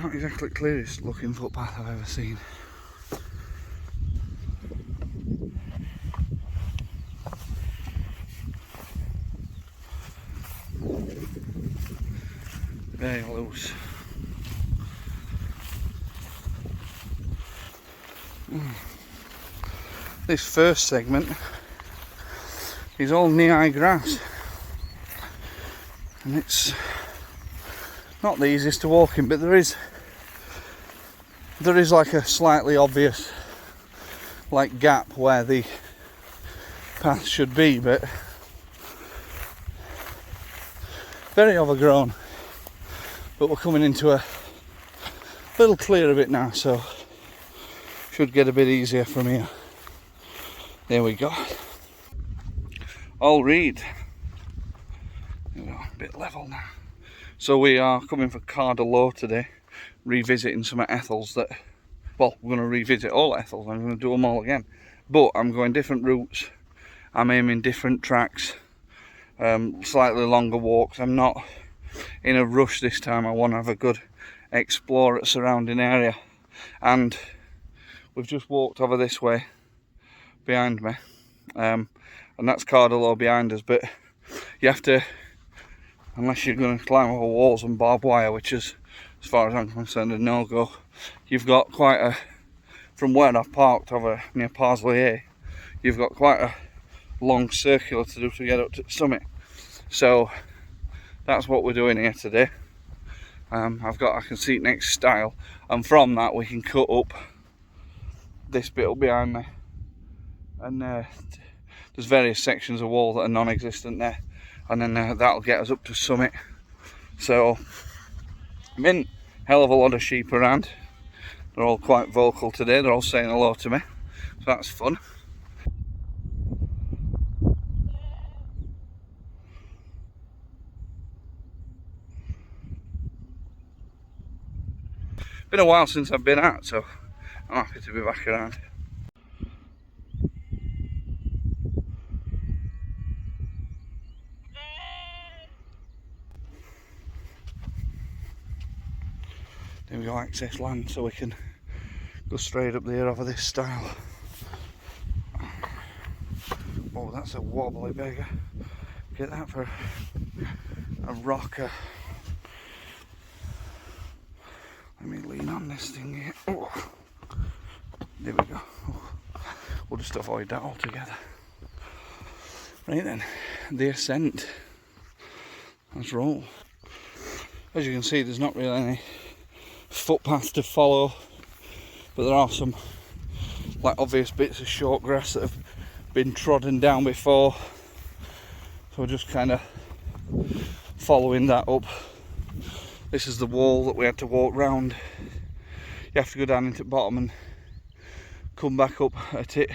not exactly clearest looking footpath I've ever seen. Very loose. This first segment is all knee-high grass, and it's not the easiest to walk in, but there is like a slightly obvious like gap where the path should be, but very overgrown. But we're coming into a little clearer bit now, so should get a bit easier from here. There we go. All read. There we go, a bit level now. So we are coming for Cardalow today, revisiting some of Ethel's that, well, we're going to revisit all Ethel's, I'm going to do them all again. But I'm going different routes, I'm aiming different tracks, slightly longer walks. I'm not in a rush this time. I want to have a good explore at the surrounding area. And we've just walked over this way behind me, and that's Cardalow behind us, but you have to, unless you're going to climb over walls and barbed wire, which is, as far as I'm concerned, a no-go. You've got quite a, from where I've parked over near Parsley A, you've got quite a long circular to do to get up to the summit. So that's what we're doing here today. I can see next stile, and from that we can cut up this bit up behind me, and there's various sections of wall that are non-existent there, and then that'll get us up to summit. So I'm in hell of a lot of sheep around. They're all quite vocal today, they're all saying hello to me, so that's fun. Been a while since I've been out, so I'm happy to be back around. Then we go access land, so we can go straight up there over this stile. Oh, that's a wobbly beggar. Get that for a rocker. Let me lean on this thing here. Oh. There we go. Oh. We'll just avoid that altogether. Right then, the ascent. Let's roll. As you can see, there's not really any footpath to follow, but there are some like obvious bits of short grass that have been trodden down before, so we're just kind of following that up. This is the wall that we had to walk round. You have to go down into the bottom and come back up at it.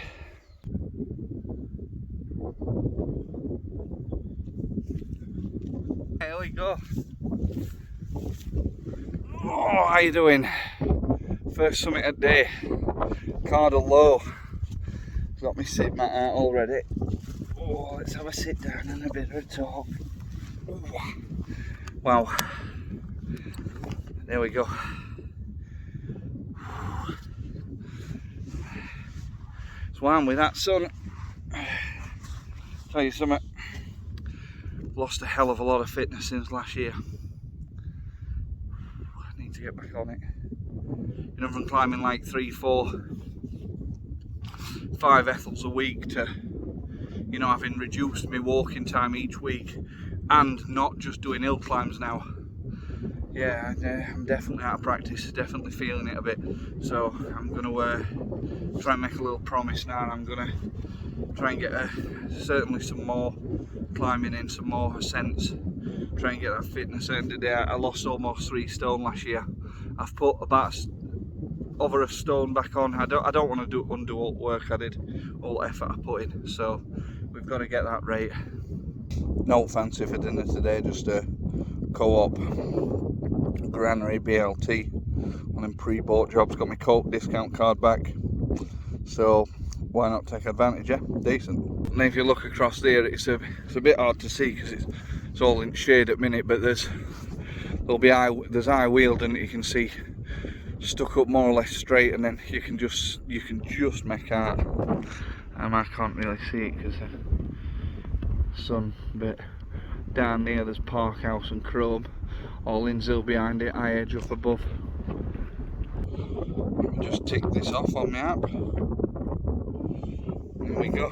Here we go. Oh, how you doing? First summit of the day. Cardalow. Got me sit mat out already. Oh, let's have a sit down and a bit of a talk. Wow. There we go. So I'm with that sun. Tell you something. Lost a hell of a lot of fitness since last year. I need to get back on it. You know, from climbing like 3, 4, 5 Ethels a week to, you know, having reduced my walking time each week and not just doing hill climbs now. Yeah, I'm definitely out of practice, definitely feeling it a bit. So I'm going to try and make a little promise now, and I'm going to try and get certainly some more climbing in, some more ascents, try and get that fitness end of the day. I lost almost 3 stone last year. I've put about over a stone back on. I don't want to undo all the work I did, all the effort I put in, so we've got to get that right. No fancy for dinner today, just a co-op granary BLT, one of them pre-bought jobs. Got my Coke discount card back, so why not take advantage? Yeah, decent. And if you look across there, it's a bit hard to see because it's all in shade at minute, but there's high Wheeldon that you can see stuck up more or less straight, and then you can just make out. I can't really see it because the sun bit. Down near there's Park House and Chrome, all in Zill behind it, I edge up above. Let me just tick this off on my app. There we go.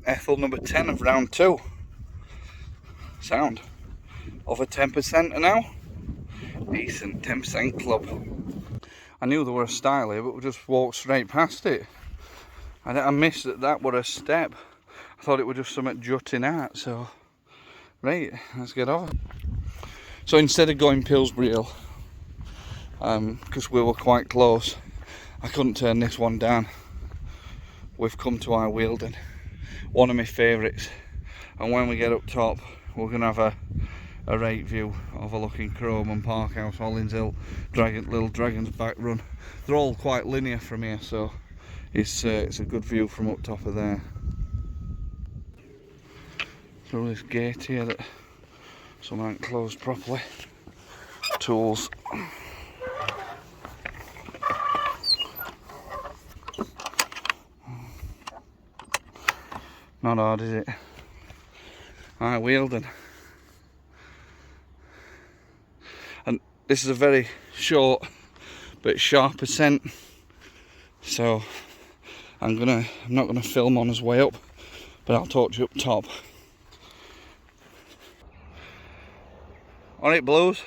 Ethel number 10 of round 2. Sound. Over 10% now. Decent, 10% club. I knew there were a stile here, but we just walked straight past it. I missed that were a step. I thought it was just something jutting out, so... Right, let's get over. So instead of going Pillsbury Hill, because we were quite close, I couldn't turn this one down. We've come to our Wheeldon, one of my favourites, and when we get up top we're going to have a right view overlooking Chrome and Park House, Hollins Hill, Little Dragon's Back Run. They're all quite linear from here, so it's a good view from up top of there. Through this gate here that someone hadn't closed properly. Tools. Not hard, is it? Alright, Wheeldon. And this is a very short but sharp ascent, so I'm not gonna film on his way up, but I'll talk to you up top. Alright, Blues.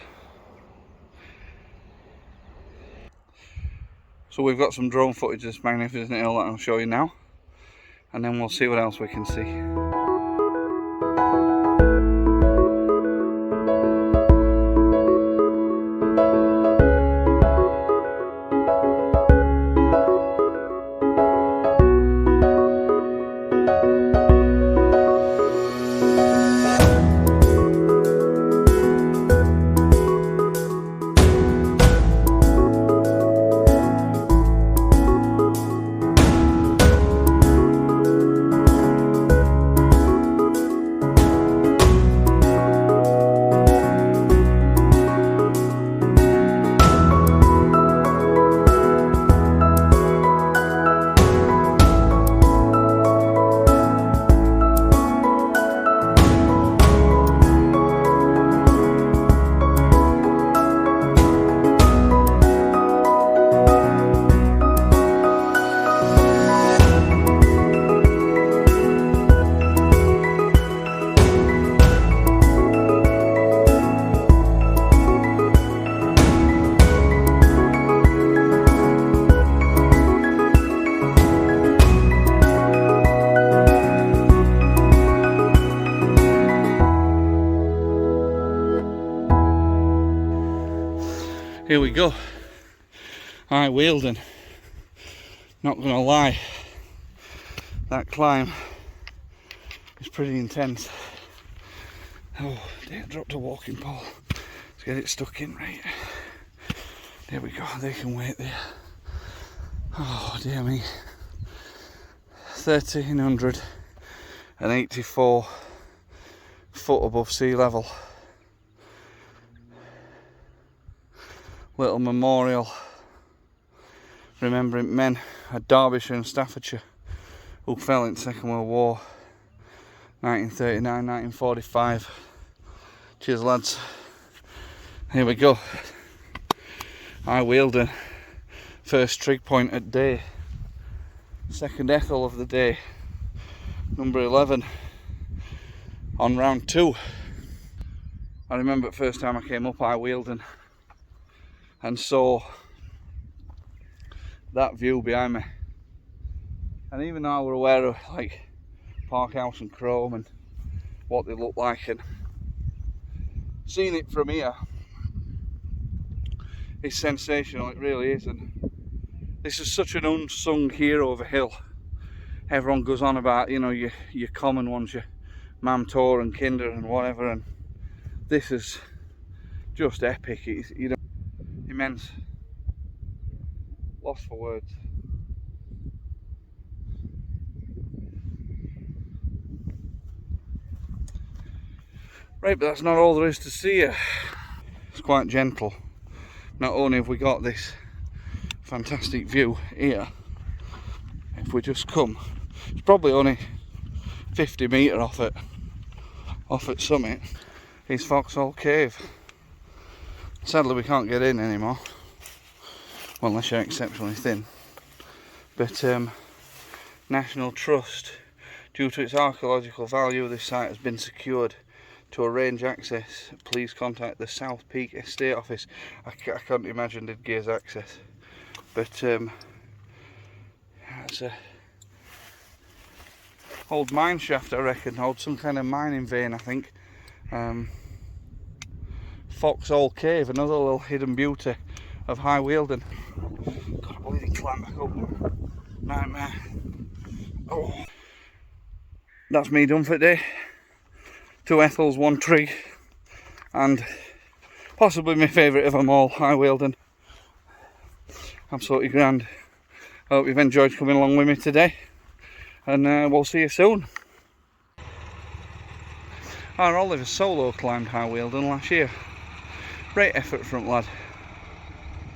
So we've got some drone footage of this magnificent hill that I'll show you now, and then we'll see what else we can see. Here we go. Alright, Wheeldon. Not gonna lie, that climb is pretty intense. Oh dear, I dropped a walking pole. Let's get it stuck in right. There we go, they can wait there. Oh dear me. 1,384 foot above sea level. Little memorial remembering men at Derbyshire and Staffordshire who fell in the Second World War, 1939-1945. Cheers lads. Here we go. I Wheeldon. First trig point at day. Second Ethel of the day. Number 11 on round 2. I remember the first time I came up I Wheeldon and saw that view behind me, and even though I were aware of like Park House and Chrome and what they look like, and seeing it from here is sensational, it really is. And this is such an unsung hero of a hill. Everyone goes on about, you know, your common ones, your Mam Tor and Kinder and whatever, and this is just epic. It's, you know, immense. Lost for words. Right, but that's not all there is to see here. It's quite gentle, not only have we got this fantastic view here, if we just come, it's probably only 50 metre off at summit, is Foxhole Cave. Sadly we can't get in anymore, well, unless you're exceptionally thin. But National Trust, due to its archaeological value, this site has been secured. To arrange access, please contact the South Peak Estate Office. I can't imagine they'd give us access, but that's a old mine shaft, I reckon, old some kind of mining vein, I think. Foxhole Cave, another little hidden beauty of High Wheeldon. Gotta bloody climb back up. Nightmare. Oh, that's me done for today. 2 Ethels, 1 tree, and possibly my favourite of them all, High Wheeldon. Absolutely grand. I hope you've enjoyed coming along with me today, and we'll see you soon. Our Oliver solo climbed High Wheeldon last year. Great effort from lad.